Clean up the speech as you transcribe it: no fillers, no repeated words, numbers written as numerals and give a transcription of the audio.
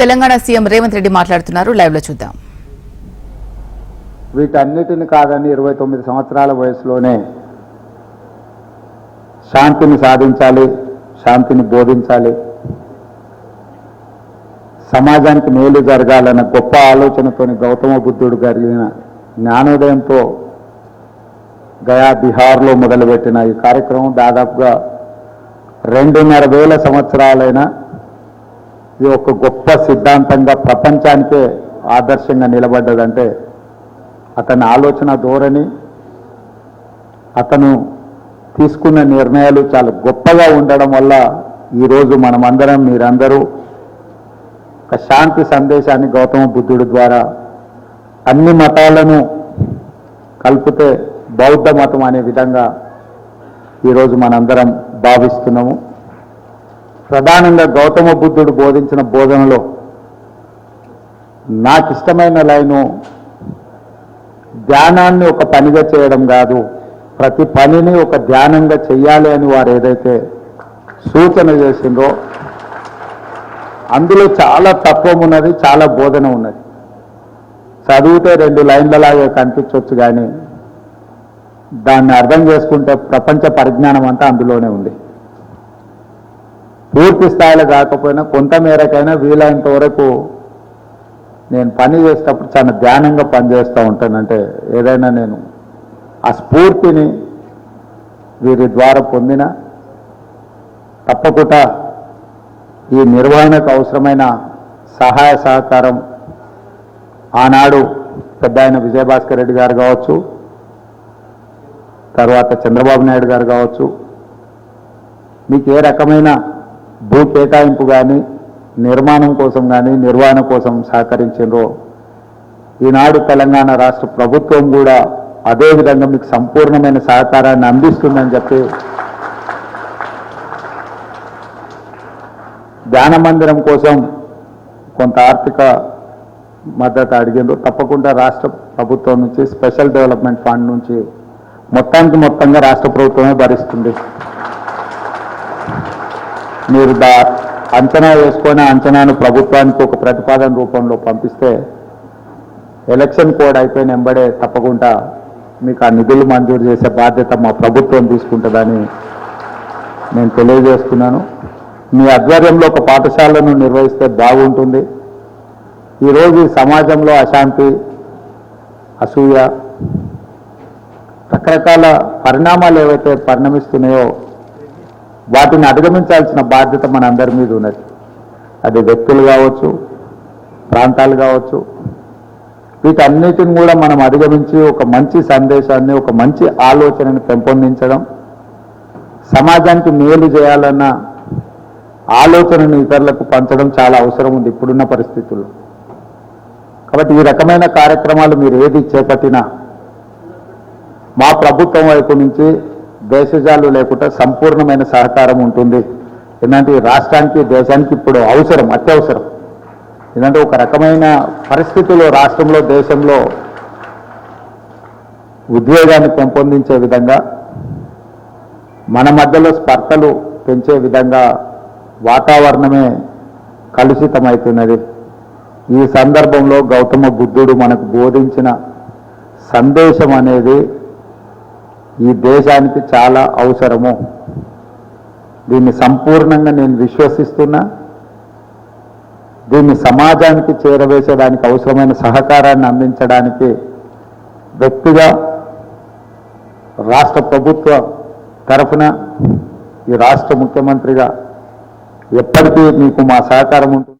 Telangana CM Revanth Reddy మాట్లాడుతున్నారు. Live లో చూద్దాం. వీటన్నిటిని కాదని 29 సంవత్సరాల వయసులోనే శాంతిని సాధించాలి, శాంతిని బోధించాలి, సమాజానికి మేలు జరగాలన్న గొప్ప ఆలోచనతోని గౌతమ బుద్ధుడు కలిగిన జ్ఞానోదయంతో గయా బిహార్లో మొదలుపెట్టిన ఈ కార్యక్రమం దాదాపుగా 2,500 సంవత్సరాలైన ఇది ఒక గొప్ప సిద్ధాంతంగా ప్రపంచానికే ఆదర్శంగా నిలబడ్డదంటే అతని ఆలోచన ధోరణి, అతను తీసుకున్న నిర్ణయాలు చాలా గొప్పగా ఉండడం వల్ల ఈరోజు మనమందరం మీరందరూ ఒక శాంతి సందేశాన్ని గౌతమ బుద్ధుడి ద్వారా అన్ని మతాలను కలిపితే బౌద్ధ మతం అనే విధంగా ఈరోజు మనందరం భావిస్తున్నాము. ప్రధానంగా గౌతమ బుద్ధుడు బోధించిన బోధనలో నాకు ఇష్టమైన లైను, ధ్యానాన్ని ఒక పనిగా చేయడం కాదు, ప్రతి పనిని ఒక ధ్యానంగా చెయ్యాలి అని వారు ఏదైతే సూచన చేసిందో అందులో చాలా తత్వం ఉన్నది, చాలా బోధన ఉన్నది. చదివితే 2 లైన్లలాగే కనిపించవచ్చు, కానీ దాన్ని అర్థం చేసుకుంటే ప్రపంచ పరిజ్ఞానం అంతా అందులోనే ఉంది. పూర్తి స్థాయిలో కాకపోయినా కొంత మేరకైనా వీలైనంత వరకు నేను పని చేసేటప్పుడు చాలా ధ్యానంగా పనిచేస్తూ ఉంటానంటే ఏదైనా నేను ఆ స్ఫూర్తిని వీరి ద్వారా పొందిన తప్పకుండా ఈ నిర్వహణకు అవసరమైన సహాయ సహకారం ఆనాడు పెద్ద ఆయన విజయభాస్కర్ రెడ్డి గారు కావచ్చు, తర్వాత చంద్రబాబు నాయుడు గారు కావచ్చు, మీకు ఏ రకమైన భూ కేటాయింపు కానీ నిర్మాణం కోసం కానీ నిర్వహణ కోసం సహకరించారో ఈనాడు తెలంగాణ రాష్ట్ర ప్రభుత్వం కూడా అదేవిధంగా మీకు సంపూర్ణమైన సహకారాన్ని అందిస్తుందని చెప్పి ధ్యాన మందిరం కోసం కొంత ఆర్థిక మద్దతు అడిగిండ్రు. తప్పకుండా రాష్ట్ర ప్రభుత్వం నుంచి స్పెషల్ డెవలప్మెంట్ ఫండ్ నుంచి మొత్తంగా రాష్ట్ర ప్రభుత్వమే భరిస్తుంది. మీరు అంచనా వేసుకొని అంచనాను ప్రభుత్వానికి ఒక ప్రతిపాదన రూపంలో పంపిస్తే ఎలక్షన్ కోడ్ అయిపోయిన వెంబడే తప్పకుండా మీకు ఆ నిధులు మంజూరు చేసే బాధ్యత మా ప్రభుత్వం తీసుకుంటుందని నేను తెలియజేస్తున్నాను. మీ ఆధ్వర్యంలో ఒక పాఠశాలను నిర్వహిస్తే బాగుంటుంది. ఈరోజు సమాజంలో అశాంతి, అసూయ, రకరకాల పరిణామాలు ఏవైతే పరిణమిస్తున్నాయో వాటిని అధిగమించాల్సిన బాధ్యత మనందరి మీద ఉన్నది. అది వ్యక్తులు కావచ్చు, ప్రాంతాలు కావచ్చు, వీటన్నిటిని కూడా మనం అధిగమించి ఒక మంచి సందేశాన్ని, ఒక మంచి ఆలోచనని పెంపొందించడం, సమాజానికి మేలు చేయాలన్న ఆలోచనను ఇతరులకు పంచడం చాలా అవసరం ఉంది ఇప్పుడున్న పరిస్థితుల్లో. కాబట్టి ఈ రకమైన కార్యక్రమాలు మీరు ఏది చేపట్టినా మా ప్రభుత్వం వైపు నుంచి దేశజాలు లేకుండా సంపూర్ణమైన సహకారం ఉంటుంది. ఎందుకంటే ఈ రాష్ట్రానికి, దేశానికి ఇప్పుడు అవసరం, అత్యవసరం. ఎందుకంటే ఒక రకమైన పరిస్థితుల్లో రాష్ట్రంలో, దేశంలో ఉద్వేగాన్ని పెంపొందించే విధంగా, మన మధ్యలో స్పర్ధలు పెంచే విధంగా వాతావరణమే కలుషితమవుతున్నది. ఈ సందర్భంలో గౌతమ బుద్ధుడు మనకు బోధించిన సందేశం అనేది ఈ దేశానికి చాలా అవసరము. దీన్ని సంపూర్ణంగా నేను విశ్వసిస్తున్నా. దీన్ని సమాజానికి చేరవేసేదానికి అవసరమైన సహకారాన్ని అందించడానికి వ్యక్తిగా, రాష్ట్ర ప్రభుత్వ తరఫున, ఈ రాష్ట్ర ముఖ్యమంత్రిగా ఎప్పటికీ మీకు మా సహకారం ఉంటుంది.